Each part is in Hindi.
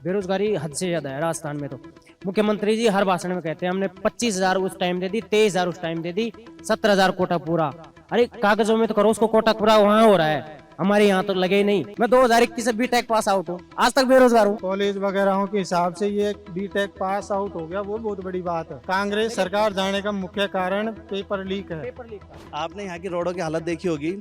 बेरोजगारी हद से ज्यादा है राजस्थान में। तो मुख्यमंत्री जी हर भाषण में कहते हैं हमने 25,000 उस टाइम दे दी, 23,000 उस टाइम दे दी, 17,000 कोटा पूरा। अरे कागजों में तो करो उसको, कोटा पूरा वहां हो रहा है, हमारे यहाँ तो लगे ही नहीं। मैं 2021 से बीटेक पास आउट हूँ, आज तक बेरोजगार हूँ। कॉलेज वगैरह के हिसाब से ये बीटेक पास आउट हो गया, वो बहुत बड़ी बात है। कांग्रेस सरकार जाने का मुख्य कारण पेपर लीक है। आपने यहाँ की रोडों की हालत देखी होगी।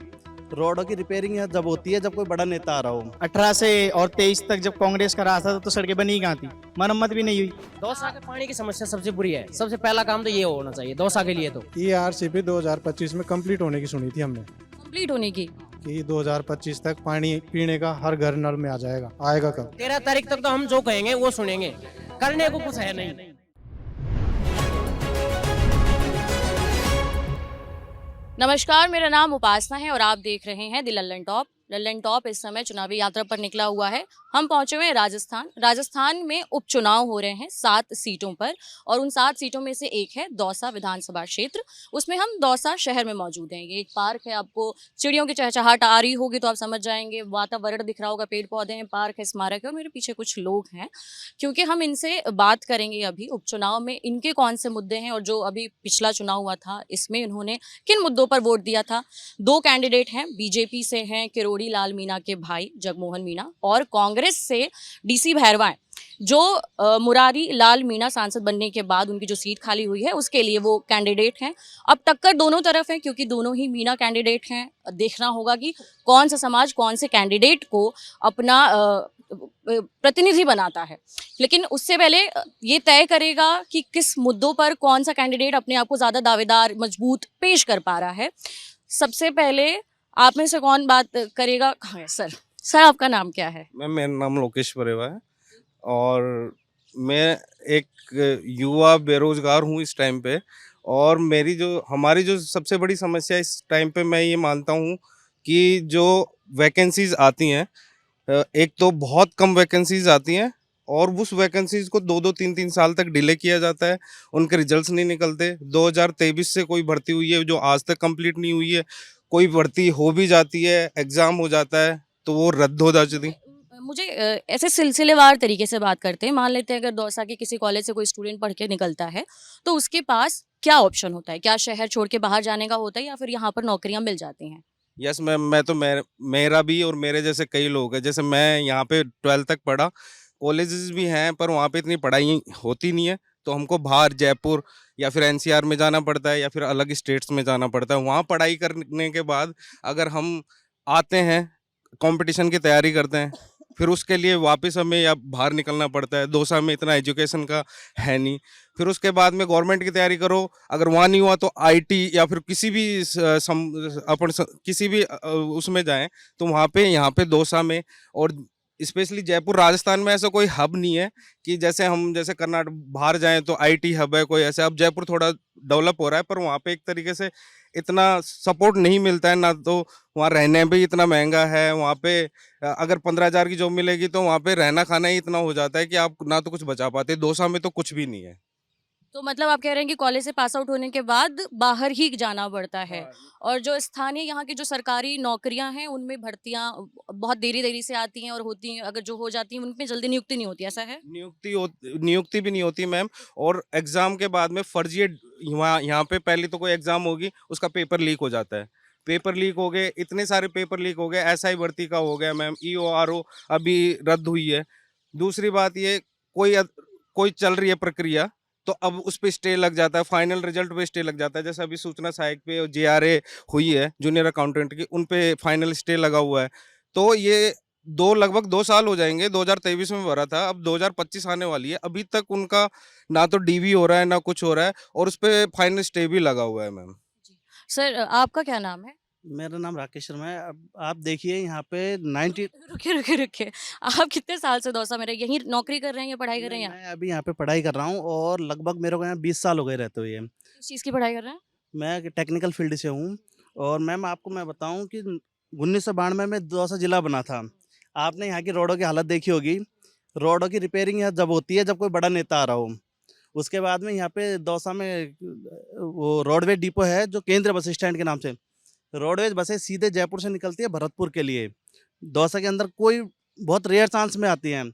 रोडों की रिपेयरिंग यहाँ जब होती है जब कोई बड़ा नेता आ रहा हो। 18 से और 23 तक जब कांग्रेस का राज था तो सड़कें बनी कहाँ थी, मरम्मत भी नहीं हुई। दौसा के पानी की समस्या सबसे बुरी है, सबसे पहला काम तो ये होना चाहिए दौसा के लिए। तो ERCP 2025 में कंप्लीट होने की सुनी थी हमने, कंप्लीट होने की। कि 2025 तक पानी पीने का हर घर नल में आ जाएगा। आएगा कब? 13 तारीख तक तो हम जो कहेंगे वो सुनेंगे, करने को कुछ है नहीं। नमस्कार, मेरा नाम उपासना है और आप देख रहे हैं the Lallan top. Lallan top इस समय चुनावी यात्रा पर निकला हुआ है। हम पहुंचे हुए हैं राजस्थान में उपचुनाव हो रहे हैं 7 सीटों पर, और उन 7 सीटों में से एक है दौसा विधानसभा क्षेत्र। उसमें हम दौसा शहर में मौजूद हैं। ये एक पार्क है, आपको चिड़ियों की चहचहाट आ रही होगी तो आप समझ जाएंगे। वातावरण दिख रहा होगा, पेड़ पौधे हैं, पार्क है, स्मारक है, और मेरे पीछे कुछ लोग हैं, क्योंकि हम इनसे बात करेंगे अभी उपचुनाव में इनके कौन से मुद्दे हैं, और जो अभी पिछला चुनाव हुआ था इसमें इन्होंने किन मुद्दों पर वोट दिया था। 2 कैंडिडेट हैं, बीजेपी से हैं किरोड़ी लाल मीणा के भाई जगमोहन मीणा, और कांग्रेस से DC भैरवा हैं, जो मुरारी लाल मीणा सांसद बनने के बाद उनकी जो सीट खाली हुई है उसके लिए वो कैंडिडेट हैं। अब टक्कर दोनों तरफ है, क्योंकि दोनों ही मीणा कैंडिडेट हैं। देखना होगा कि कौन सा समाज कौन से कैंडिडेट को अपना प्रतिनिधि बनाता है। लेकिन उससे पहले ये तय करेगा कि किस मुद्दों पर कौन सा कैंडिडेट अपने आप को ज़्यादा दावेदार मजबूत पेश कर पा रहा है। सबसे पहले आप में से कौन बात करेगा? हाँ सर आपका नाम क्या है? मेरा नाम लोकेश परेवा है और मैं एक युवा बेरोजगार हूँ इस टाइम पे। और हमारी जो सबसे बड़ी समस्या इस टाइम पे मैं ये मानता हूँ कि जो वैकेंसीज आती हैं, एक तो बहुत कम वैकेंसीज आती हैं और उस वैकेंसीज को 2-2, 3-3 साल तक डिले किया जाता है, उनके रिजल्ट्स नहीं निकलते। 2023 से कोई भर्ती हुई है जो आज तक कंप्लीट नहीं हुई है, कोई भर्ती हो भी जाती है, एग्ज़ाम हो जाता है तो वो रद्द हो जाती है। मुझे ऐसे सिलसिलेवार तरीके से बात करते हैं। मान लेते हैं अगर दौसा के किसी कॉलेज से कोई स्टूडेंट पढ़ के निकलता है तो उसके पास क्या ऑप्शन होता है? क्या शहर छोड़ के बाहर जाने का होता है या फिर यहाँ पर नौकरियाँ मिल जाती हैं? यस मैम, मेरा भी और मेरे जैसे कई लोग हैं। जैसे मैं यहाँ पे 12th तक पढ़ा, कॉलेजेस भी हैं पर वहाँ पे इतनी पढ़ाई होती नहीं है, तो हमको बाहर जयपुर या फिर NCR में जाना पड़ता है या फिर अलग स्टेट्स में जाना पड़ता है। वहाँ पढ़ाई करने के बाद अगर हम आते हैं, कंपटीशन की तैयारी करते हैं, फिर उसके लिए वापस हमें या बाहर निकलना पड़ता है। दौसा में इतना एजुकेशन का है नहीं। फिर उसके बाद में गवर्नमेंट की तैयारी करो, अगर वहाँ नहीं हुआ तो IT या फिर किसी भी किसी भी उसमें जाएं तो वहाँ पे यहाँ पे दौसा में और स्पेशली जयपुर राजस्थान में ऐसा कोई हब नहीं है कि जैसे कर्नाटक बाहर जाएं तो IT हब है कोई ऐसे। अब जयपुर थोड़ा डेवलप हो रहा है पर वहाँ पे एक तरीके से इतना सपोर्ट नहीं मिलता है ना, तो वहाँ रहने भी इतना महंगा है। वहाँ पे अगर 15,000 की जॉब मिलेगी तो वहाँ पे रहना खाना ही इतना हो जाता है कि आप ना तो कुछ बचा पाते। दौसा में तो कुछ भी नहीं है। तो मतलब आप कह रहे हैं कि कॉलेज से पास आउट होने के बाद बाहर ही जाना पड़ता है, और जो स्थानीय यहाँ की जो सरकारी नौकरियां हैं उनमें भर्तियां बहुत देरी से आती हैं और होती हैं, अगर जो हो जाती हैं उनमें जल्दी नियुक्ति नहीं होती, ऐसा है? नियुक्ति भी नहीं होती मैम। और एग्ज़ाम के बाद में फर्जी यहाँ पे पहले तो कोई एग्ज़ाम होगी उसका पेपर लीक हो जाता है। पेपर लीक हो गए, इतने सारे पेपर लीक हो गए। SI भर्ती का हो गया मैम, EORO अभी रद्द हुई है। दूसरी बात ये, कोई चल रही है प्रक्रिया तो अब उस पे स्टे लग जाता है, फाइनल रिजल्ट पे स्टे लग जाता है। जैसे अभी सूचना सहायक पे JRA हुई है जूनियर अकाउंटेंट की, उन पे फाइनल स्टे लगा हुआ है। तो ये लगभग 2 साल हो जाएंगे। 2023 में भरा था, अब 2025 आने वाली है, अभी तक उनका ना तो DV हो रहा है ना कुछ हो रहा है और उस पर फाइनल स्टे भी लगा हुआ है मैम। सर आपका क्या नाम है? मेरा नाम राकेश शर्मा है। अब आप देखिए यहाँ पे 90 रुकिए, आप कितने साल से दौसा में यहीं नौकरी कर रहे हैं या पढ़ाई कर रहे हैं? मैं अभी यहाँ पे पढ़ाई कर रहा हूँ और लगभग मेरे को यहाँ 20 साल हो गए रहते हुए। किस चीज़ की पढ़ाई कर रहे हैं? मैं टेक्निकल फील्ड से हूँ। और मैम आपको मैं बताऊँ कि 1992 में दौसा जिला बना था। आपने यहाँ की रोडों की हालत देखी होगी। रोडों की रिपेयरिंग यहाँ जब होती है जब कोई बड़ा नेता आ रहा हो। उसके बाद में यहाँ पे दौसा में वो रोडवे डिपो है जो केंद्रीय बस स्टैंड के नाम से रोडवेज बसें सीधे जयपुर से निकलती है भरतपुर के लिए। दौसा के अंदर कोई बहुत रेयर चांस में आती हैं।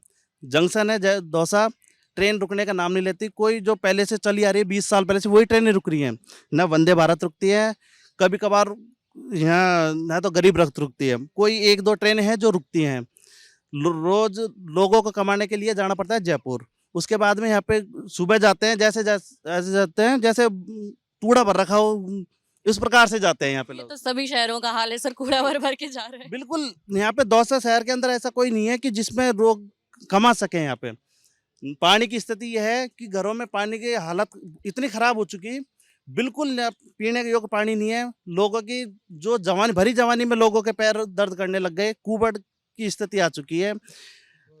जंक्शन है दौसा, ट्रेन रुकने का नाम नहीं लेती। कोई जो पहले से चली आ रही है 20 साल पहले से वही ट्रेनें रुक रही हैं। ना वंदे भारत रुकती है, कभी कभार यहाँ ना तो गरीब रथ रुकती है, कोई एक दो ट्रेनें हैं जो रुकती हैं। रोज लोगों को कमाने के लिए जाना पड़ता है जयपुर। उसके बाद में यहाँ पे सुबह जाते हैं, जैसे जैसे ऐसे जाते हैं जैसे कूड़ा भर रखा हो, इस प्रकार से जाते हैं यहाँ पे ये लोग। तो सभी शहरों का हाल है सर, कूड़ा भर भर के जा रहे हैं। बिल्कुल, यहाँ पे दौसा शहर के अंदर ऐसा कोई नहीं है कि जिसमें लोग कमा सके। यहाँ पे पानी की स्थिति यह है कि घरों में पानी की हालत इतनी खराब हो चुकी, बिल्कुल पीने के योग्य पानी नहीं है। लोगों की जो जवानी भरी जवानी में लोगों के पैर दर्द करने लग गए, कुबड़ की स्थिति आ चुकी है।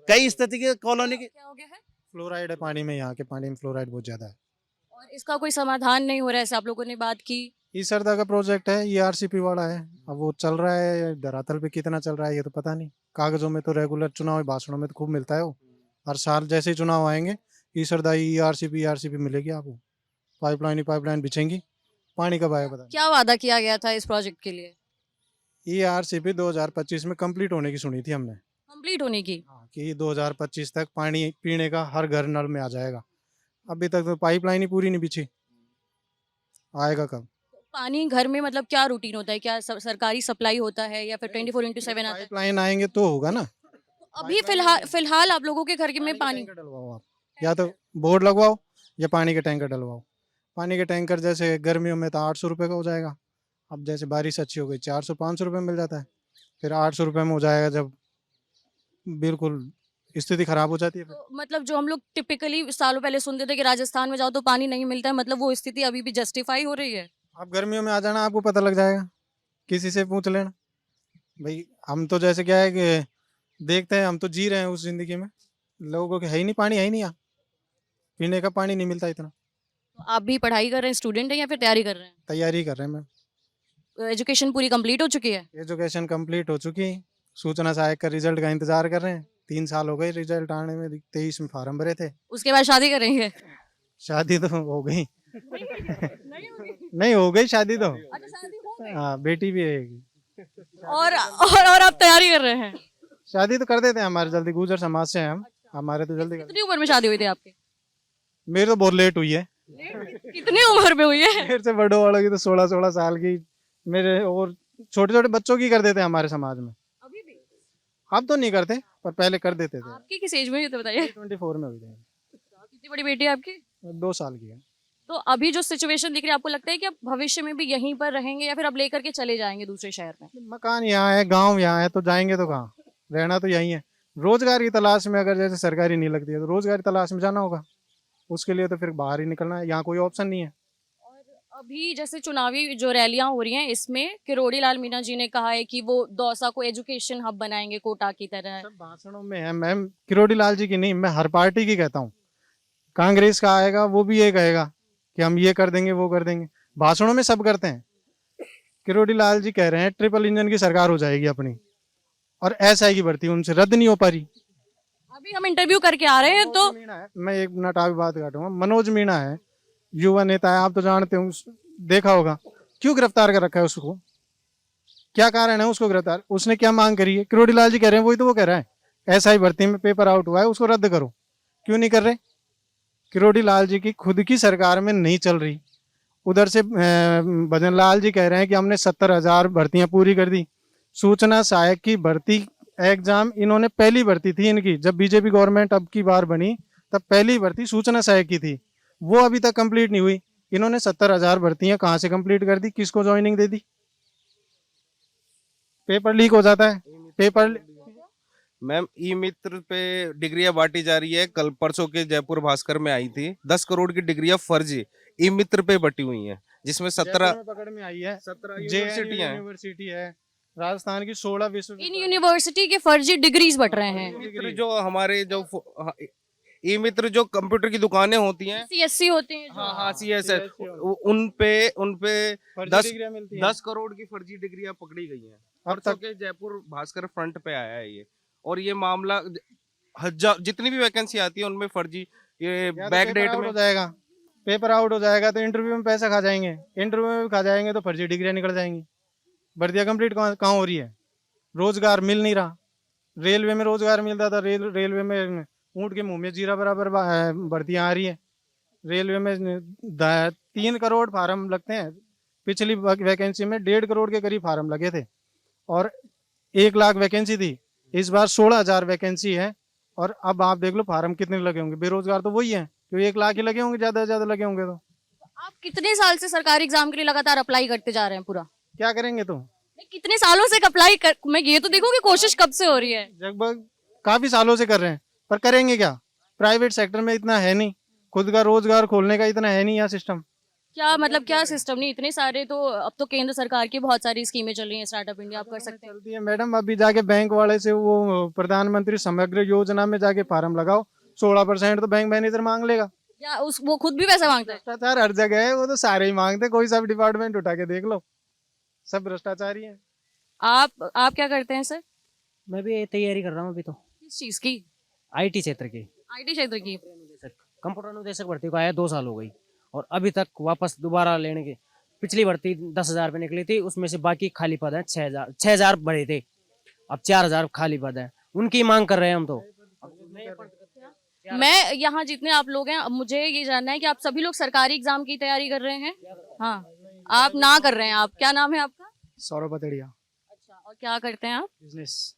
कई स्थिति की कॉलोनी की क्या हो गया है? फ्लोराइड है पानी में, यहाँ के पानी में फ्लोराइड बहुत ज्यादा है। और इसका कोई समाधान नहीं हो रहा है, ऐसे आप लोगों ने बात की। ईसरदा का प्रोजेक्ट है, ERCP वाला है। अब वो चल रहा है, धरातल पे कितना चल रहा है ये तो पता नहीं। कागजों में तो रेगुलर चुनाव भाषणों में तो खूब मिलता है वो। हर साल जैसे ही चुनाव आएंगे ईसरदा ERCP मिलेगी आपको। पाइपलाइन बिछेंगी, पानी कब आएगा पता क्या वादा किया गया था इस प्रोजेक्ट के लिए? नहीं। ERCP 2025 में कंप्लीट होने की सुनी थी हमने। कंप्लीट होने की? हाँ, कि 2025 तक पानी पीने का हर घर नल में आ जाएगा। अभी तक तो पाइपलाइन ही पूरी नहीं बिछी, आएगा कब? पानी घर में मतलब क्या रूटीन होता है? क्या सरकारी सप्लाई होता है या फिर 24/7 आता है? पाइपलाइन आएंगे तो होगा ना। अभी फिलहाल आप लोगों के घर के में पानी टैंकर डलवाओ आप, या तो बोर्ड लगवाओ या पानी के टैंकर डलवाओ। पानी के टैंकर जैसे गर्मियों में तो 800 रुपये का हो जाएगा। अब जैसे बारिश अच्छी हो गई 400-500 रुपये में मिल जाता है। फिर 800 रुपये में हो जाएगा जब बिल्कुल स्थिति खराब हो जाती है। तो मतलब जो हम लोग टिपिकली सालों पहले सुनते थे कि राजस्थान में जाओ तो पानी नहीं मिलता है, मतलब वो स्थिति अभी भी जस्टिफाई हो रही है? आप गर्मियों में आ जाना, आपको पता लग जाएगा, किसी से पूछ लेना भाई। हम तो जैसे क्या है कि देखते हैं, हम तो जी रहे हैं उस जिंदगी में। लोगों के है ही नहीं, पानी है ही नहीं, यहाँ पीने का पानी नहीं मिलता इतना। तो आप भी पढ़ाई कर रहे हैं, स्टूडेंट हैं या फिर तैयारी कर रहे हैं? तैयारी कर रहे हैं मैम। एजुकेशन पूरी कंप्लीट हो चुकी है? एजुकेशन कंप्लीट हो चुकी है, सूचना सहायक का रिजल्ट का इंतजार कर रहे हैं। 3 साल हो गए रिजल्ट आने में। 23 में फार्म भरे थे। उसके बाद शादी करेंगे? शादी तो हो गई। नहीं होगी? नहीं हो गई शादी तो। अच्छा, शादी हो गई। हाँ, बेटी भी है। और आप तैयारी कर रहे हैं? शादी तो कर देते हैं हमारे जल्दी, गुजर समाज से हैं हम। हमारे तो जल्दी कर। कितनी उम्र में शादी हुई थी आपकी? मेरी तो बहुत लेट हुई है। कितनी उम्र में हुई है? मेरे से बड़ों वालों की तो 16-16 साल की। मेरे और छोटे छोटे बच्चों की कर देते हैं हमारे समाज में। अभी भी? अब तो नहीं करते, पर पहले कर देते थे। आपकी किस एज में हुई, तो बताइए। 24 में हुई थी। कितनी बड़ी बेटी है आपकी? 2 साल की है। तो अभी जो सिचुएशन दिख रही है, आपको लगता है कि आप भविष्य में भी यहीं पर रहेंगे या फिर अब लेकर के चले जाएंगे दूसरे शहर में? मकान यहाँ है, गांव यहाँ है, तो जाएंगे तो कहाँ, रहना तो यहीं है। रोजगार की तलाश में, अगर जैसे सरकारी नहीं लगती है तो रोजगार की तलाश में जाना होगा। उसके लिए तो फिर बाहर ही निकलना है, यहाँ कोई ऑप्शन नहीं है। और अभी जैसे चुनावी जो रैलियां हो रही हैं, इसमें किरोड़ी लाल मीणा जी ने कहा है कि वो दौसा को एजुकेशन हब बनाएंगे कोटा की तरह। सब भाषणों में है मैम, किरोड़ी लाल जी की नहीं, मैं हर पार्टी की कहता हूँ। कांग्रेस का आएगा वो भी ये कहेगा कि हम ये कर देंगे वो कर देंगे, भाषणों में सब करते हैं। किरोड़ी लाल जी कह रहे हैं ट्रिपल इंजन की सरकार हो जाएगी अपनी, और SI की भर्ती उनसे रद्द नहीं हो पा रही। अभी हम इंटरव्यू करके आ रहे हैं तो मनोज मीणा है, मैं 1 मिनट आगे बात काटूंगा। मनोज मीणा है, युवा नेता है, आप तो जानते हो, देखा होगा। क्यों गिरफ्तार कर रखा है उसको? क्या कारण है उसको गिरफ्तार? उसने क्या मांग करी है? किरोड़ी लाल जी कह रहे हैं, वही तो वो कह रहा है SI भर्ती में पेपर आउट हुआ है, उसको रद्द करो। क्यों नहीं कर रहे? किरोड़ी लाल जी की खुद की सरकार में नहीं चल रही। उधर से भजन लाल जी कह रहे हैं कि हमने 70,000 भर्तियां पूरी कर दी। सूचना सहायक की भर्ती एग्जाम इन्होंने पहली भर्ती थी इनकी, जब बीजेपी गवर्नमेंट अब की बार बनी तब पहली भर्ती सूचना सहायक की थी, वो अभी तक कंप्लीट नहीं हुई। इन्होंने 70,000 भर्तियां कहाँ से कंप्लीट कर दी? किसको ज्वाइनिंग दे दी? पेपर लीक हो जाता है। पेपर मैम ई मित्र पे डिग्रियां बांटी जा रही है। कल परसों के जयपुर भास्कर में आई थी, 10 करोड़ की डिग्रियां फर्जी ई मित्र पे बटी हुई हैं, जिसमें 17 पकड़ में आई है। 17 JNU यूनिवर्सिटियां हैं। यूनिवर्सिटी है, राजस्थान की 16 विश्व इन यूनिवर्सिटी के फर्जी डिग्रीज बट रहे हैं। मित्र जो हमारे जो ई मित्र जो कंप्यूटर की दुकानें होती हैं, CSC होते हैं जो। हाँ CSS, उन पे फर्जी 10 डिग्रियां मिलती हैं। 10 करोड़ की फर्जी डिग्रियां पकड़ी गई हैं। अब परसों तक के जयपुर भास्कर फ्रंट पे आया है ये, और ये मामला हजार जितनी भी वैकेंसी आती है उनमें फर्जी, ये या तो बैक पेपर डेट आउट में हो जाएगा। पेपर आउट हो जाएगा तो इंटरव्यू में पैसा खा जाएंगे, इंटरव्यू में भी खा जाएंगे तो फर्जी डिग्रियां निकल जाएंगी। भर्तियां कंप्लीट कहाँ हो रही है? रोजगार मिल नहीं रहा। रेलवे में रोजगार मिलता था, रेलवे में ऊँट के मुंह में जीरा बराबर भर्तियाँ आ रही है। रेलवे में 3 करोड़ फार्म लगते हैं, पिछली वैकेंसी में 1.5 करोड़ के करीब फार्म लगे थे और 1 लाख वैकेंसी थी। इस बार 16,000 वैकेंसी है और अब आप देख लो फार्म कितने लगे होंगे। बेरोजगार तो वही है, क्योंकि 1 लाख ही लगे होंगे, ज्यादा से ज्यादा लगे होंगे। तो आप कितने साल से सरकारी एग्जाम के लिए लगातार अप्लाई करते जा रहे हैं पूरा? क्या करेंगे? तो नहीं, कितने सालों से अप्लाई कर, मैं ये तो देखूं कि कोशिश कब से हो रही है। लगभग काफी सालों से कर रहे हैं, पर करेंगे क्या? प्राइवेट सेक्टर में इतना है नहीं, खुद का रोजगार खोलने का इतना है नहीं यहाँ सिस्टम। क्या मतलब क्या सिस्टम नहीं? इतने सारे तो अब तो केंद्र सरकार की बहुत सारी स्कीमें चल रही हैं, स्टार्टअप इंडिया आप कर सकते हैं। चलती है मैडम, अभी जाके बैंक वाले से वो प्रधानमंत्री समग्र योजना में जाके फार्म लगाओ, 16% तो बैंक मैनेजर मांग लेगा। या उस वो खुद भी पैसा मांगता है? भ्रष्टाचार हर जगह है, वो तो सारे ही मांगते, कोई सा भी डिपार्टमेंट उठा के देख लो, सब भ्रष्टाचारी है। आप क्या करते हैं सर? मैं भी तैयारी कर रहा हूँ अभी तो, किस चीज की? आईटी क्षेत्र की। आईटी क्षेत्र की। कंप्यूटर अनुदेशक भर्ती को आया 2 साल हो गई और अभी तक वापस दोबारा लेने के, पिछली भर्ती 10,000 पे निकली थी, उसमें से बाकी खाली पद है 6,000 भरे थे, अब 4,000 खाली पद है, उनकी मांग कर रहे हैं हम तो। मैं यहाँ जितने आप लोग हैं, अब मुझे ये जानना है कि आप सभी लोग सरकारी एग्जाम की तैयारी कर रहे हैं? हाँ, आप ना कर रहे हैं। आप, क्या नाम है आपका? सौरभ पतड़िया। अच्छा, और क्या करते हैं आप? बिजनेस।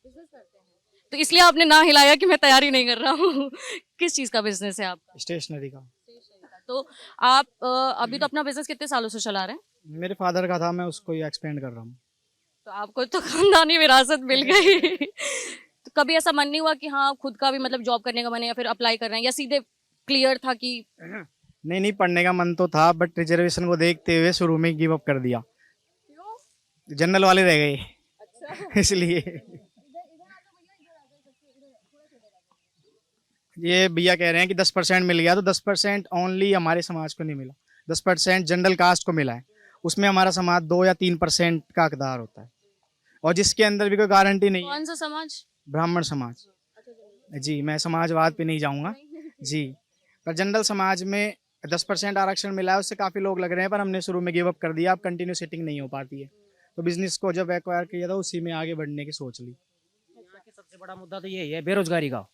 तो इसलिए आपने ना हिलाया कि मैं तैयारी नहीं कर रहा हूँ। किस चीज का बिजनेस है आपका? स्टेशनरी का। तो आप अभी तो अपना बिजनेस कितने सालों से चला रहे हैं? मेरे फादर का था, मैं उसको ही एक्सपेंड कर रहा हूँ। तो आपको तो खानदानी विरासत मिल गई। तो कभी ऐसा मन नहीं हुआ कि हाँ खुद का भी मतलब जॉब करने का मन है, या फिर अप्लाई कर रहे हैं, या सीधे क्लियर था कि? नहीं, पढ़ने का मन तो था, बट रिजर्वेशन को देखते हुए शुरू में गिव अप कर दिया। जनरल वाले रह गए। अच्छा। इसलिए ये भैया कह रहे हैं कि 10% मिल गया, तो 10% ओनली हमारे समाज को नहीं मिला, 10% जनरल कास्ट को मिला है। उसमें हमारा समाज 2 या 3% का हकदार होता है, और जिसके अंदर भी कोई गारंटी नहीं है। कौन सा समाज? ब्राह्मण समाज। जी, मैं समाजवाद पे नहीं जाऊंगा जी, पर जनरल समाज में 10% आरक्षण मिला है, उससे काफ़ी लोग लग रहे हैं, पर हमने शुरू में गिव अप कर दिया। अब कंटिन्यू सिटिंग नहीं हो पाती है, तो बिजनेस को जब एक्वायर किया था उसी में आगे बढ़ने की सोच ली। सबसे बड़ा मुद्दा तो यही है, बेरोजगारी का।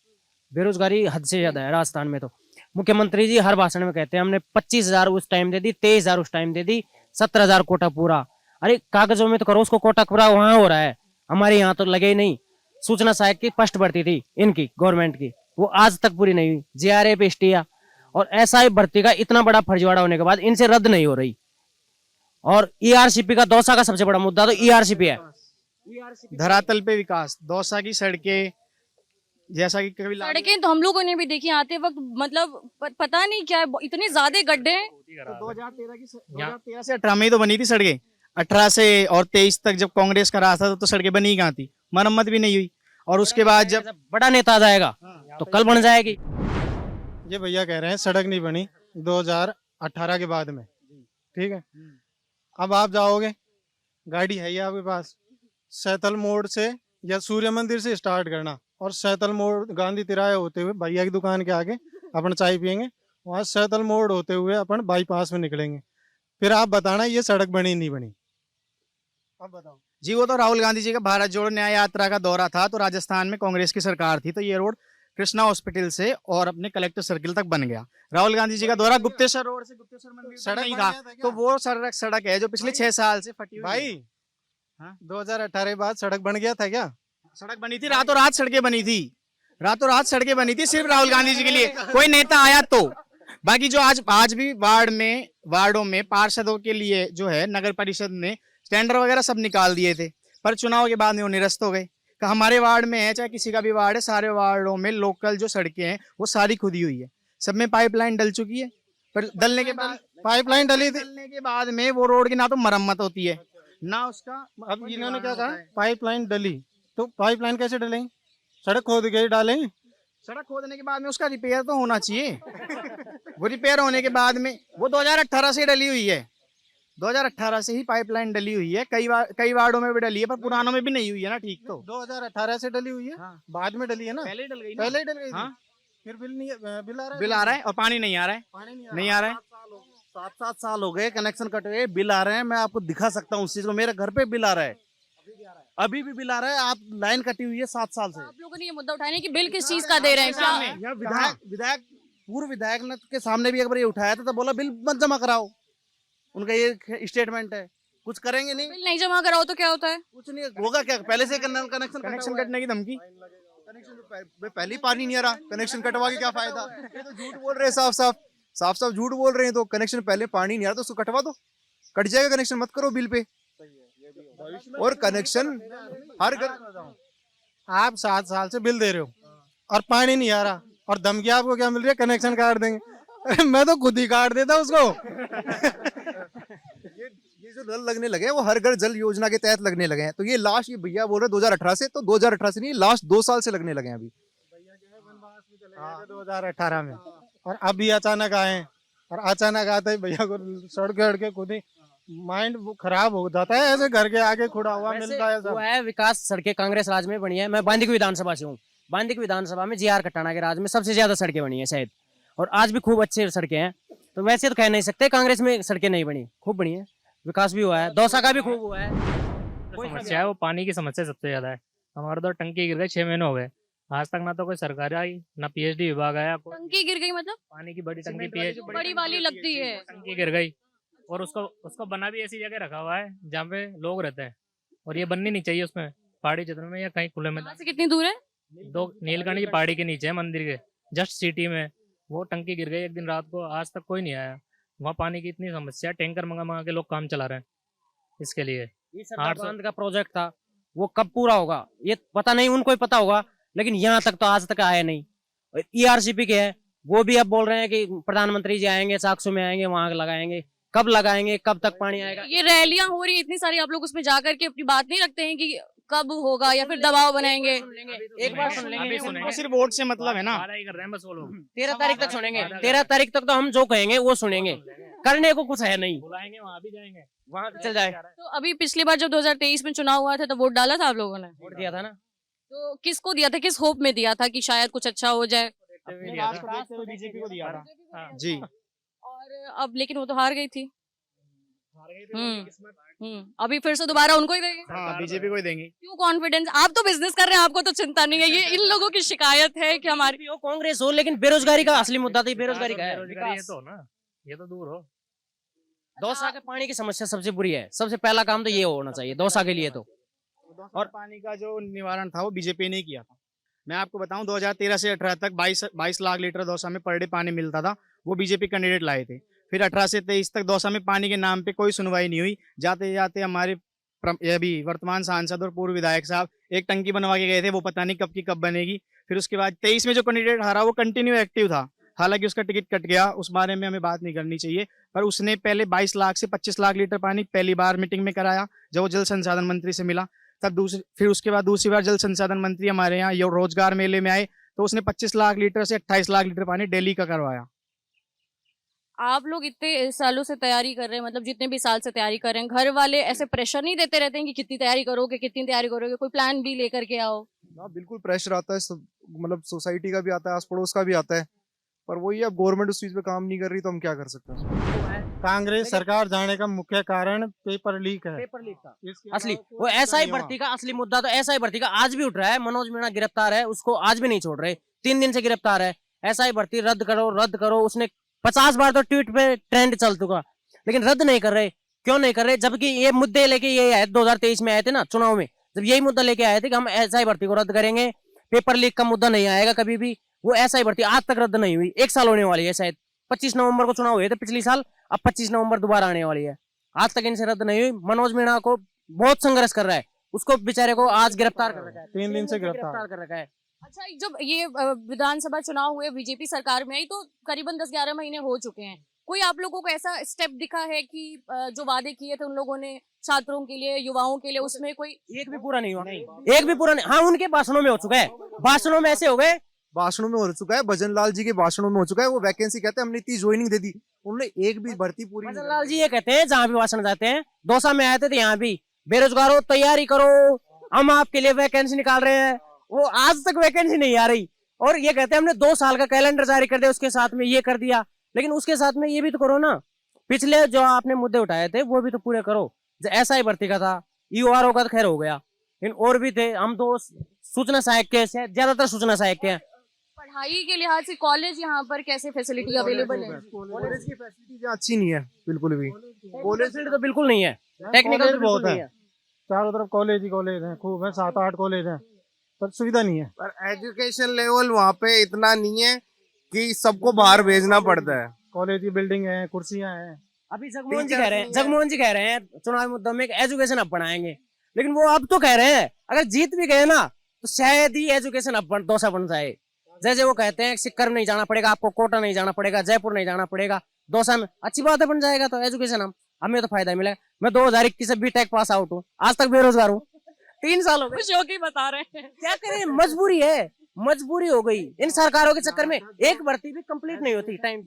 बेरोजगारी हद से ज्यादा है राजस्थान में। तो मुख्यमंत्री जी हर भाषण में कहते हैं हमने 25,000 उस टाइम दे दी, 23,000 उस टाइम दे दी, 17,000 कोटा पूरा। अरे कागजों में तो करो उसको, कोटा पूरा वहां हो रहा है, हमारे यहाँ तो लगे ही नहीं। सूचना सहायक की फर्स्ट भर्ती थी इनकी गवर्नमेंट की, वो आज तक पूरी नहीं हुई। JRF STIA और SI भर्ती का इतना बड़ा फर्जीवाड़ा होने के बाद इनसे रद्द नहीं हो रही। और ERCP का, दौसा का सबसे बड़ा मुद्दा तो ERCP है। धरातल पे विकास, दौसा की सड़कें, जैसा कि कभी सड़कें तो हम लोगों ने भी देखी आते वक्त, मतलब पता नहीं क्या है, इतने ज्यादा गड्ढे हैं। तो 2013 से 18 में ही तो बनी थी सड़कें। 18 से और 23 तक जब कांग्रेस का राज था तो सड़कें बनी कहाँ थी, मरम्मत भी नहीं हुई। और उसके बाद जब बड़ा नेता आ जाएगा तो कल बन जाएगी। ये भैया कह रहे हैं सड़क नहीं बनी 2018 के बाद में, ठीक है। अब आप जाओगे, गाड़ी है ही आपके पास, सैतल मोड़ से या सूर्य मंदिर से स्टार्ट करना और सैतल मोड़ गांधी तिराया होते हुए भैया की दुकान के आगे अपन चाय पियेंगे, वहाँ सैतल मोड़ होते हुए अपन बाईपास में निकलेंगे। फिर आप बताना ये सड़क बनी नहीं बनी, अब बताओ जी। वो तो राहुल गांधी जी का भारत जोड़ो न्याय यात्रा का दौरा था, तो राजस्थान में कांग्रेस की सरकार थी, तो ये रोड कृष्णा हॉस्पिटल से और अपने कलेक्टर सर्किल तक बन गया। राहुल गांधी जी का दौरा गुप्तेश्वर रोड से गुप्तेश्वर मंदिर तक नहीं था, तो वो सड़क है जो पिछले 6 साल से फटी हुई भाई। हाँ, 2018 के बाद सड़क बन गया था क्या? सड़क बनी थी, रातों रात सड़कें बनी थी, रातों रात सड़कें बनी थी, सिर्फ राहुल गांधी जी के लिए कोई नेता आया तो। बाकी जो आज भी वार्डों में पार्षदों के लिए जो है नगर परिषद ने टेंडर वगैरह सब निकाल दिए थे, पर चुनाव के बाद में वो निरस्त हो गए। हमारे वार्ड में है, चाहे किसी का भी वार्ड है, सारे वार्डों में लोकल जो सड़कें हैं वो सारी खुदी हुई है, सब में पाइपलाइन डल चुकी है, पर डलने के बाद पाइपलाइन डली थी, डलने के बाद में वो रोड की ना तो मरम्मत होती है ना उसका। अब इन्होंने क्या कहा, पाइपलाइन डली, तो पाइपलाइन कैसे डलेंगे? सड़क खोद के डालेंगे। सड़क खोदने के बाद में उसका रिपेयर तो होना चाहिए। वो रिपेयर होने के बाद में वो 2018 से डली हुई है, 2018 से ही पाइपलाइन डली हुई है, कई वार्डों में भी डली है, पर पुरानों में भी नहीं हुई है ना। ठीक, तो 2018 से डली हुई है। हाँ। बाद में डली है ना, पहले ही डल गई, पहले ही डल गई थी। हाँ। फिर बिल आ रहा है और पानी नहीं आ रहा है, पानी नहीं आ रहा है। 7 साल हो गए कनेक्शन कटे हुए, बिल आ रहे हैं। मैं आपको दिखा सकता हूँ उस चीज को, मेरे घर पे बिल आ रहा है। अभी भी बिल आ रहा है, आप लाइन कटी हुई है 7 साल से। आप लोगों ने ये मुद्दा उठाया कि बिल किस चीज का दे रहे हैं, क्या यहाँ विधायक पूर्व विधायक ने के सामने भी एक बार ये उठाया था, तो बोला बिल मत जमा कराओ, उनका ये स्टेटमेंट है। कुछ करेंगे नहीं, बिल नहीं जमा कराओ तो क्या होता है? कुछ नहीं होगा। क्या पहले से कनेक्शन कटने की धमकी। पहले ही पानी नहीं आ रहा, कनेक्शन कटवा के क्या फायदा। ये तो झूठ बोल रहे हैं, साफ साफ झूठ बोल रहे हैं। तो कनेक्शन पहले पानी नहीं आ रहा तो उसको कटवा दो, कट जाएगा कनेक्शन, मत करो बिल पे। और कनेक्शन हर घर, आप 7 साल से बिल दे रहे हो और पानी नहीं आ रहा, और धमकी आपको क्या मिल रही है, कनेक्शन काट देंगे। अरे मैं तो खुद ही काट देता उसको। ये जो नल लगने लगे हैं वो हर घर जल योजना के तहत लगने लगे हैं। तो ये लास्ट, ये भैया बोल रहे 2018 से, तो 2018 से नहीं, लास्ट 2 साल से लगने लगे हैं अभी। 2018 में, और अभी अचानक आए, और अचानक आते ही भैया को सड़के खुद ही माइंड खराब हो जाता है। ऐसे घर के आगे खुड़ा हुआ मिलता है वो सब। है विकास सड़कें कांग्रेस राज में बनी है। मैं बांदीक विधानसभा से हूँ। बांदीक विधानसभा में जीआर कटाना के राज में सबसे ज्यादा सड़कें बनी है शायद, और आज भी खूब अच्छी सड़कें हैं। तो वैसे तो कह नहीं सकते कांग्रेस में सड़कें नहीं बनी, खूब बनी है, विकास भी हुआ है, दौसा का भी खूब हुआ है। समस्या है वो पानी की समस्या सबसे ज्यादा है। हमारे तो टंकी गिर गई, 6 महीने हो गए, आज तक ना तो कोई सरकार आई, ना पीएचडी विभाग आया। टंकी गिर गई मतलब? पानी की बड़ी टंकी, पीएचडी बड़ी वाली लगती है। टंकी गिर गई, और उसको बना भी ऐसी जगह रखा हुआ है जहाँ पे लोग रहते हैं, और ये बननी नहीं चाहिए उसमें, पहाड़ी क्षेत्र में या कहीं खुले में। यहाँ से कितनी दूर है? 2 नीलकंठ की पहाड़ी के नीचे है मंदिर के जस्ट सिटी में। वो टंकी गिर गई एक दिन रात को, आज तक कोई नहीं आया। वहाँ पानी की इतनी समस्या, टैंकर मंगा के लोग काम चला रहे हैं इसके लिए। ये सरदार बांध का प्रोजेक्ट था, वो कब पूरा होगा ये पता नहीं, उनको ही पता होगा, लेकिन यहाँ तक तो आज तक आया नहीं। ईआरसीपी के है, वो भी अब बोल रहे हैं कि प्रधानमंत्री जी आएंगे, 400 में आएंगे, वहां लगाएंगे। कब लगाएंगे, कब तक पानी आएगा? ये रैलियां हो रही है इतनी सारी, आप लोग उसमें जाकर के अपनी बात नहीं रखते हैं कि कब होगा, या फिर दबाव बनाएंगे? एक बार सुन लेंगे, उनको सिर्फ वोट से मतलब है ना। वादा ही कर रहे हैं बस वो लोग। 13 तारीख तक सुनेंगे। 13 तारीख तक तो हम जो कहेंगे वो सुनेंगे, करने को कुछ है नहीं। बुलाएंगे वहाँ भी जाएंगे, वहां चल जाए। तो अभी पिछली बार जब 2023 में चुनाव हुआ था तो वोट डाला था आप लोगों ने? वोट दिया था ना। तो किसको दिया था, किस होप में दिया था कि शायद कुछ अच्छा हो जाए? बीजेपी को दिया था जी। और अब लेकिन वो तो हार गई थी। अभी फिर से दोबारा उनको ही देंगे? हाँ, बीजेपी को ही देंगे। क्यों कॉन्फिडेंस? आप तो बिजनेस कर रहे हैं, आपको तो चिंता नहीं है। ये इन लोगों की शिकायत है कि हमारी हो कांग्रेस हो, लेकिन बेरोजगारी का असली मुद्दा तो बेरोजगारी का है। बेरोजगारी है तो ना, ये तो दूर हो। दौसा के पानी की समस्या सबसे बुरी है। सबसे पहला काम तो ये होना चाहिए दौसा के लिए तो। और पानी का जो निवारण था वो बीजेपी ने किया था। मैं आपको बताऊं 2013 से 18 तक 22 लाख लीटर दौसा में पर डे पानी मिलता था, वो बीजेपी कैंडिडेट लाए थे। फिर 18 से 23 तक दौसा में पानी के नाम पे कोई सुनवाई नहीं हुई। जाते जाते हमारे अभी वर्तमान सांसद और पूर्व विधायक साहब एक टंकी बनवा के गए थे, वो पता नहीं कब की कब बनेगी। फिर उसके बाद 23 में जो कैंडिडेट हारा वो कंटिन्यू एक्टिव था, हालांकि उसका टिकट कट गया, उस बारे में हमें बात नहीं करनी चाहिए। पर उसने पहले 22 लाख से 25 लाख लीटर पानी पहली बार मीटिंग में कराया जब वो जल संसाधन मंत्री से मिला। तब फिर उसके बाद दूसरी बार जल संसाधन मंत्री हमारे यहाँ ये रोजगार मेले में आए तो उसने 25 लाख लीटर से 28 लाख लीटर पानी डेली का करवाया। आप लोग इतने सालों से तैयारी कर रहे हैं, मतलब जितने भी साल से तैयारी कर रहे हैं, घर वाले ऐसे प्रेशर नहीं देते रहते हैं कि कितनी तैयारी करोगे, कितनी तैयारी करोगे? कोई प्लान भी लेकर के आओ। ना बिल्कुल प्रेशर आता है, मतलब सोसाइटी का भी आता है, आस पड़ोस का भी आता है, पर वही अब गवर्नमेंट उस चीज पे काम नहीं कर रही तो हम क्या कर सकते हैं। कांग्रेस सरकार जाने का मुख्य कारण पेपर लीक है। पेपर लीक था इसके असली, अलावा वो कोई ऐसा ही नहीं हुआ। भर्ती का असली मुद्दा तो ऐसा ही भर्ती का आज भी उठ रहा है। मनोज मीणा गिरफ्तार है, उसको आज भी नहीं छोड़ रहे, 3 दिन से गिरफ्तार है। ऐसा ही भर्ती रद्द करो, रद्द करो। उसने 50 बार तो ट्वीट पे ट्रेंड चल चुका, लेकिन रद्द नहीं कर रहे। क्यों नहीं कर रहे? जबकि ये मुद्दे लेके ये आए 2023 में आए थे ना चुनाव में, जब यही मुद्दा लेके आए थे कि हम ऐसा ही भर्ती को रद्द करेंगे, पेपर लीक का मुद्दा नहीं आएगा कभी भी। वो ऐसा ही भर्ती आज तक रद्द नहीं हुई। 1 साल होने वाली है शायद, 25 नवंबर को चुनाव हुए थे पिछली साल, अब 25 नवंबर दोबारा आने वाली है, आज तक इनसे रद्द नहीं हुई। मनोज मीणा को बहुत संघर्ष कर रहा है, उसको बेचारे को आज गिरफ्तार कर रखा है, 3 दिन से गिरफ्तार कर रखा है। अच्छा, जब ये विधानसभा चुनाव हुए, बीजेपी सरकार में आई तो करीबन 10-11 महीने हो चुके हैं। कोई आप लोगों को ऐसा स्टेप दिखा है कि जो वादे किए थे उन लोगों ने छात्रों के लिए, युवाओं के लिए, उसमें कोई एक भी पूरा नहीं हुआ? एक भी पूरा नहीं। हाँ, उनके भाषणों में हो चुका है, भाषणों में ऐसे हो गए, भाषणों में हो चुका है, भजन लाल जी के भाषणों में हो चुका है। वो वैकेंसी कहते हैं हमने इतनी ज्वाइनिंग दे दी, उन्होंने एक भी भर्ती पूरी नहीं भजन करी। लाल जी ये कहते हैं जहाँ भी भाषण जाते हैं, दौसा में आए थे यहाँ भी, बेरोजगारों तैयारी करो, हम आपके लिए वैकेंसी निकाल रहे हैं। वो आज तक वैकेंसी नहीं आ रही, और ये कहते हैं हमने 2 साल का कैलेंडर जारी कर दिया, उसके साथ में ये कर दिया। लेकिन उसके साथ में ये भी तो करो ना, पिछले जो आपने मुद्दे उठाए थे वो भी तो पूरे करो। ऐसा ही भर्ती का था, यूआरओ का तो खैर हो गया, लेकिन और भी थे, हम तो सूचना सहायक के से ज्यादातर सूचना सहायक के हैं। पढ़ाई के लिहाज से कॉलेज यहाँ पर कैसे फैसिलिटी अवेलेबल है? कॉलेज की फैसिलिटी अच्छी नहीं है बिल्कुल भी। कॉलेज तो बिल्कुल नहीं है, टेक्निकल कॉलेज बहुत नहीं है, है। चारों तरफ कॉलेज ही कॉलेज हैं, खूब है, 7-8 कॉलेज हैं, पर सुविधा नहीं है। पर एजुकेशन लेवल वहाँ पे इतना नहीं है कि सबको बाहर भेजना पड़ता है। कॉलेज की बिल्डिंग है, कुर्सियां हैं। अभी जगमोहन जी कह रहे हैं चुनाव मुद्दों में एजुकेशन अब बढ़ाएंगे, लेकिन वो अब तो कह रहे हैं अगर जीत भी गए ना तो शायद ही एजुकेशन अब दौसा बन जाए। जैसे वो कहते हैं सिक्कर नहीं जाना पड़ेगा, आपको कोटा नहीं जाना पड़ेगा, जयपुर नहीं जाना पड़ेगा, दौसा में अच्छी बात है, बन जाएगा तो एजुकेशन हमें तो फायदा मिलेगा। मैं 2021 से बीटेक पास आउट हूँ, आज तक बेरोजगार हूँ, 3 साल हो गए। खुश होके बता रहे हैं। क्या करें, मजबूरी है, मजबूरी हो गई इन सरकारों के चक्कर में, एक भर्ती भी कंप्लीट नहीं होती टाइम।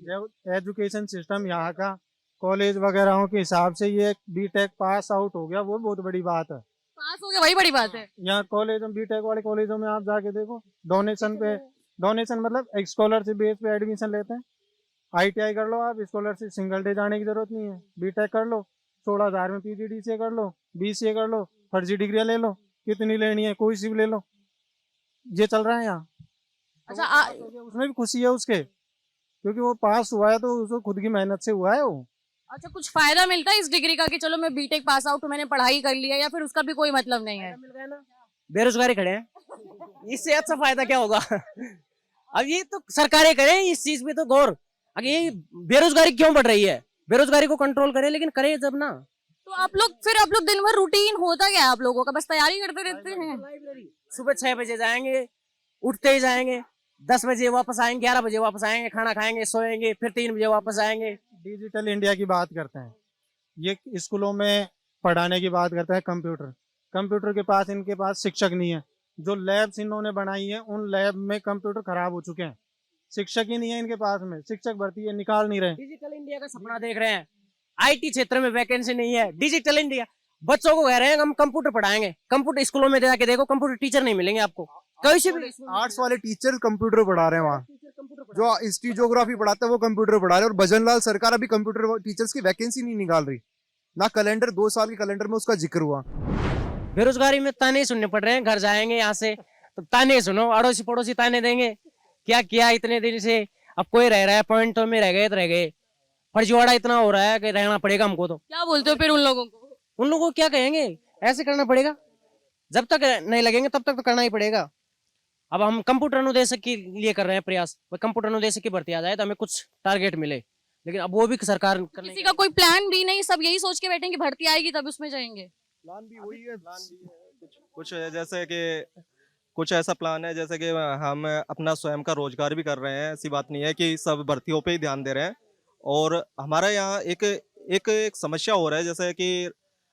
एजुकेशन सिस्टम यहाँ का कॉलेज वगैरह के हिसाब से ये बीटेक पास आउट हो गया, वो बहुत बड़ी बात है। पास हो गया वही बड़ी बात है। यहाँ कॉलेज में बीटेक वाले कॉलेजों में आप जाके देखो, डोनेशन मतलब एक स्कॉलरशिप बेस पे एडमिशन लेते हैं। ITI कर लो आप, स्कॉलरशिप सिंगल डे जाने की जरूरत नहीं है। बीटेक कर लो 16,000 में, PGDCA कर लो, BCA कर लो, फर्जी डिग्रियां ले लो, कितनी लेनी है कोई सी भी ले लो, ये चल रहा है यहाँ। अच्छा उसमें भी खुशी है उसके, क्योंकि वो पास हुआ है तो उसको खुद की मेहनत से हुआ है वो। अच्छा, कुछ फायदा मिलता है इस डिग्री का कि चलो मैं बीटेक पास आउट हूँ, मैंने पढ़ाई कर लिया, या फिर उसका भी कोई मतलब नहीं है? बेरोजगारी खड़े हैं, इससे अच्छा फायदा क्या होगा? अब ये तो सरकारें करें इस चीज पे तो गौर, अगर ये बेरोजगारी क्यों बढ़ रही है, बेरोजगारी को कंट्रोल करें, लेकिन करें जब ना। तो आप लोग दिन भर रूटीन होता क्या है आप लोगों का? बस तैयारी करते रहते हैं? सुबह 6 बजे जाएंगे, उठते ही जाएंगे, 10 बजे वापस आएंगे, 11 बजे वापस आएंगे, खाना खाएंगे, सोएंगे, फिर 3 बजे वापस आएंगे। डिजिटल इंडिया की बात करते हैं, ये स्कूलों में पढ़ाने की बात करते हैं। कंप्यूटर के पास, इनके पास शिक्षक नहीं है। जो लैब्स इन्होंने बनाई है उन लैब में कंप्यूटर खराब हो चुके हैं, शिक्षक ही नहीं है इनके पास में, शिक्षक भर्ती है निकाल नहीं रहे। डिजिटल इंडिया का सपना देख रहे हैं, IT क्षेत्र में वैकेंसी नहीं है। डिजिटल इंडिया बच्चों को कह रहे हैं हम कंप्यूटर पढ़ाएंगे, कंप्यूटर स्कूलों में जाके देखो कंप्यूटर टीचर नहीं मिलेंगे आपको कहीं से भी। आर्ट्स वाले टीचर कंप्यूटर पढ़ा रहे हैं वहाँ, जो हिस्ट्री ज्योग्राफी पढ़ाते हैं वो कंप्यूटर पढ़ा रहे हैं। और भजन लाल सरकार अभी कंप्यूटर टीचर्स की वैकेंसी नहीं निकाल रही, ना कैलेंडर 2 साल के कैलेंडर में उसका जिक्र हुआ। बेरोजगारी में ताने सुनने पड़ रहे हैं, घर जाएंगे यहाँ से तो ताने सुनो, अड़ोसी पड़ोसी ताने देंगे, क्या किया इतने दिन से, अब कोई रह रहा है, पॉइंटों में रह गए तो रह गए, फर्जीवाड़ा इतना हो रहा है कि रहना पड़ेगा हमको। तो क्या बोलते हो फिर उन लोगों को? उन लोगों को क्या कहेंगे, ऐसे करना पड़ेगा, जब तक नहीं लगेंगे तब तक तो करना ही पड़ेगा। अब हम कंप्यूटर अनुदेशक के लिए कर रहे हैं प्रयास, कंप्यूटर अनुदेशक की भर्ती आ जाए तो हमें कुछ टारगेट मिले, लेकिन अब वो भी सरकार किसी का कोई प्लान भी नहीं, सब यही सोच के बैठे कि भर्ती आएगी तब उसमें जाएंगे। प्लान भी वही है, कुछ जैसे कि कुछ ऐसा प्लान है जैसे कि हम अपना स्वयं का रोजगार भी कर रहे हैं। ऐसी बात नहीं है कि सब भर्तियों पे ही ध्यान दे रहे हैं। और हमारा यहाँ एक समस्या हो रहा है, जैसे कि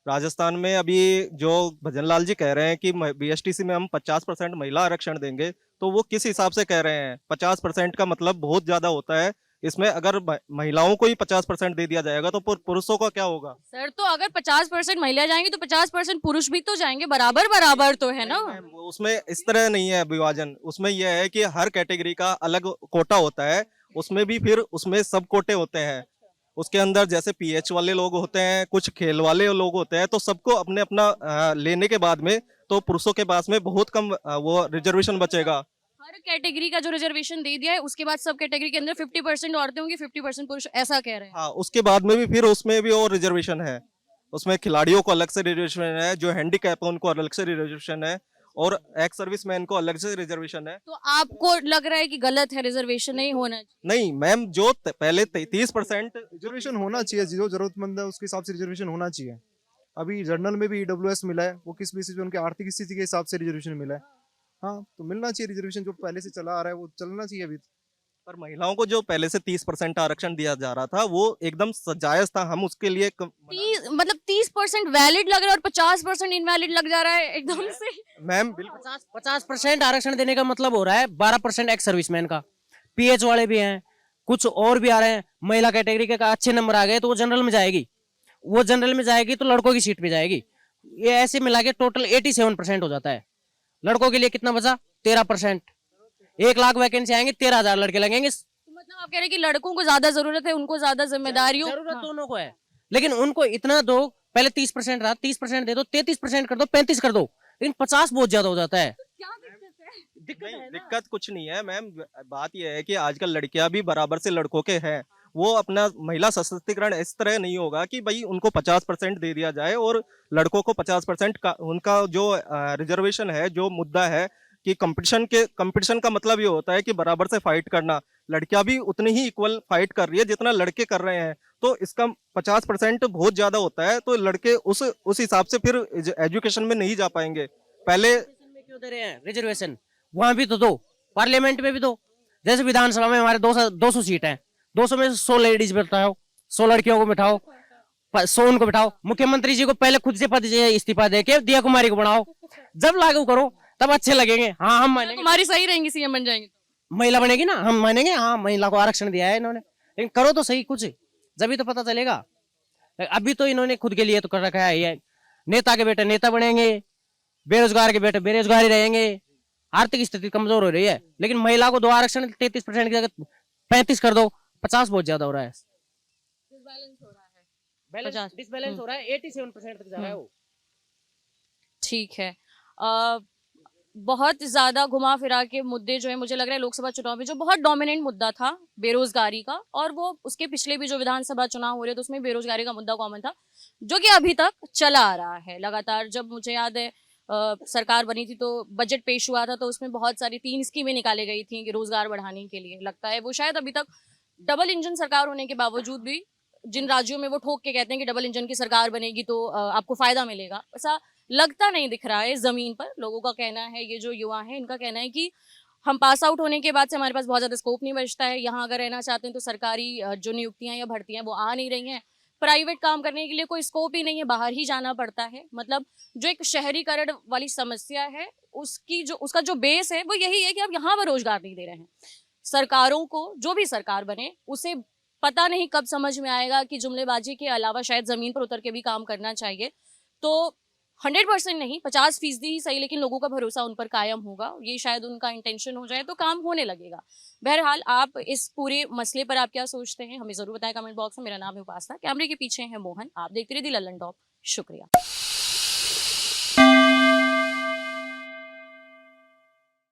राजस्थान में अभी जो भजन लाल जी कह रहे हैं कि BSTC में हम 50% महिला आरक्षण देंगे, तो वो किस हिसाब से कह रहे हैं? 50% का मतलब बहुत ज्यादा होता है। इसमें अगर महिलाओं को ही 50% दे दिया जाएगा तो पुरुषों का क्या होगा? सर तो अगर 50% महिला जाएंगी तो 50% पुरुष भी तो जाएंगे, बराबर बराबर तो है ना। उसमें इस तरह नहीं है विभाजन, उसमें यह है कि हर कैटेगरी का अलग कोटा होता है, उसमें भी फिर उसमें सब कोटे होते हैं। उसके अंदर जैसे PH वाले लोग होते हैं, कुछ खेल वाले लोग होते हैं, तो सबको अपने अपना लेने के बाद में तो पुरुषों के पास में बहुत कम वो रिजर्वेशन बचेगा। हर कैटेगरी का जो रिजर्वेशन दे दिया है उसके बाद सब कैटेगरी के अंदर 50% औरतें होंगी, 50% पुरुष, ऐसा कह रहे हैं। हाँ, उसके बाद में भी फिर उसमें भी और रिजर्वेशन है, उसमें खिलाड़ियों को अलग से रिजर्वेशन है, जो हैंडीकैप है उनको अलग से रिजर्वेशन है, और एक्स सर्विसमैन को अलग से रिजर्वेशन है। तो आपको लग रहा है कि गलत है, रिजर्वेशन नहीं होना चाहिए? नहीं मैम, जो पहले 33% रिजर्वेशन होना चाहिए, जो जरूरतमंद है उसके हिसाब से रिजर्वेशन होना चाहिए। अभी जर्नल में भी EWS मिला है, वो किस बेसिस पे उनके आर्थिक स्थिति के हिसाब से रिजर्वेशन मिला है। हाँ, तो मिलना चाहिए रिजर्वेशन, जो पहले से चला आ रहा है वो चलना चाहिए अभी। पर महिलाओं को जो पहले से 30% आरक्षण दिया जा रहा था वो एकदम जायज था। हम उसके लिए 30% वैलिड लग रहा है और 50% इनवैलिड लग जा रहा है एकदम से। मैम 50% आरक्षण देने का मतलब हो रहा है 12% एक्स सर्विसमैन का, PH वाले भी हैं, कुछ और भी आ रहे हैं। महिला कैटेगरी के अच्छे नंबर आ गए तो वो जनरल में जाएगी, वो जनरल में जाएगी तो लड़कों की सीट पे जाएगी। ये ऐसे मिला के टोटल 87% हो जाता है। लड़कों के लिए कितना बचा? 13%। 1 लाख वैकेंसी आएंगे, 13,000 लड़के लगेंगे। तो मतलब आप कह रहे हैं कि लड़कों को ज्यादा जरूरत है, उनको ज्यादा जिम्मेदारियों जरूरत दोनों को है, लेकिन उनको इतना दो, पहले 30% रहा, 30% दे दो, 33% कर दो, 35 कर दो, लेकिन 50 बहुत ज्यादा हो जाता है। क्या दिक्कत है? दिक्कत नहीं है ना। दिक्कत कुछ नहीं है मैम, बात यह है कि आजकल लड़कियां भी बराबर से लड़कों के हैं। वो अपना महिला सशक्तिकरण इस तरह नहीं होगा कि भाई उनको 50% दे दिया जाए और लड़कों को 50% का उनका जो रिजर्वेशन है, जो मुद्दा है कि कंपटीशन का मतलब ये होता है कि बराबर से फाइट करना। लड़कियां भी उतनी ही इक्वल फाइट कर रही है जितना लड़के कर रहे हैं, तो इसका 50% बहुत ज्यादा होता है, तो लड़के उस हिसाब से फिर एजुकेशन में नहीं जा पाएंगे। पहले रिजर्वेशन में क्यों दे रहे हैं रिजर्वेशन? वहां भी तो दो, पार्लियामेंट में भी दो। जैसे विधानसभा में हमारे 200 सीट है, 200 में से 100 लेडीज बैठाओ, 100 लड़कियों को बिठाओ, 100 उनको बिठाओ। मुख्यमंत्री जी को पहले खुद से पद इस्तीफा देके दिया कुमारी को बनाओ, जब लागू करो तब अच्छे लगेंगे। हाँ हम मानेंगे, कुमारी सही रहेंगी, सीएम बन जाएंगे तो। महिला बनेगी ना, हम मानेंगे। हाँ महिला को आरक्षण दिया है इन्होंने, लेकिन करो तो सही कुछ, जब तो पता चलेगा। अभी तो इन्होंने खुद के लिए तो कर रखा है, ये नेता के बेटे नेता बनेंगे, बेरोजगार के बेटे बेरोजगार ही रहेंगे। आर्थिक स्थिति कमजोर हो रही है, लेकिन महिला को 2 आरक्षण 33% की जगह 35 कर दो। 50 बहुत ज्यादा हो रहा है, डिसबैलेंस हो रहा है। बैलेंस डिसबैलेंस हो रहा है, 87% तक जा रहा है वो। ठीक है। बहुत ज्यादा घुमा फिरा के मुद्दे जो है, मुझे लग रहा है लोकसभा चुनाव में जो बहुत डोमिनेंट मुद्दा था बेरोजगारी का, और वो उसके पिछले भी जो विधानसभा चुनाव हो रहे थे उसमें बेरोजगारी का मुद्दा कॉमन था, जो कि अभी तक चला आ रहा है लगातार। जब मुझे याद है सरकार बनी थी तो बजट पेश हुआ था, तो उसमें बहुत सारी 3 स्कीमें निकाली गई थी कि रोजगार बढ़ाने के लिए। लगता है वो शायद अभी तक डबल इंजन सरकार होने के बावजूद भी, जिन राज्यों में वो ठोक के कहते हैं कि डबल इंजन की सरकार बनेगी तो आपको फायदा मिलेगा, ऐसा लगता नहीं दिख रहा है जमीन पर। लोगों का कहना है, ये जो युवा है इनका कहना है कि हम पास आउट होने के बाद से हमारे पास बहुत ज्यादा स्कोप नहीं बचता है, यहाँ अगर रहना चाहते हैं तो सरकारी जो नियुक्तियां या भर्तियां वो आ नहीं रही हैं, प्राइवेट काम करने के लिए कोई स्कोप ही नहीं है, बाहर ही जाना पड़ता है। मतलब जो एक शहरीकरण वाली समस्या है उसका जो बेस है वो यही है कि अब यहाँ पर रोजगार नहीं दे रहे हैं। सरकारों को, जो भी सरकार बने, उसे पता नहीं कब समझ में आएगा कि जुमलेबाजी के अलावा शायद जमीन पर उतर के भी काम करना चाहिए। तो 100% नहीं, 50% ही सही, लेकिन लोगों का भरोसा उन पर कायम होगा, ये शायद उनका इंटेंशन हो जाए तो काम होने लगेगा। बहरहाल आप इस पूरे मसले पर आप क्या सोचते हैं हमें जरूर बताएं कमेंट बॉक्स में। मेरा नाम है उपासना, कैमरे के पीछे है मोहन। आप देखते रहिए दी लल्लन टॉप। शुक्रिया।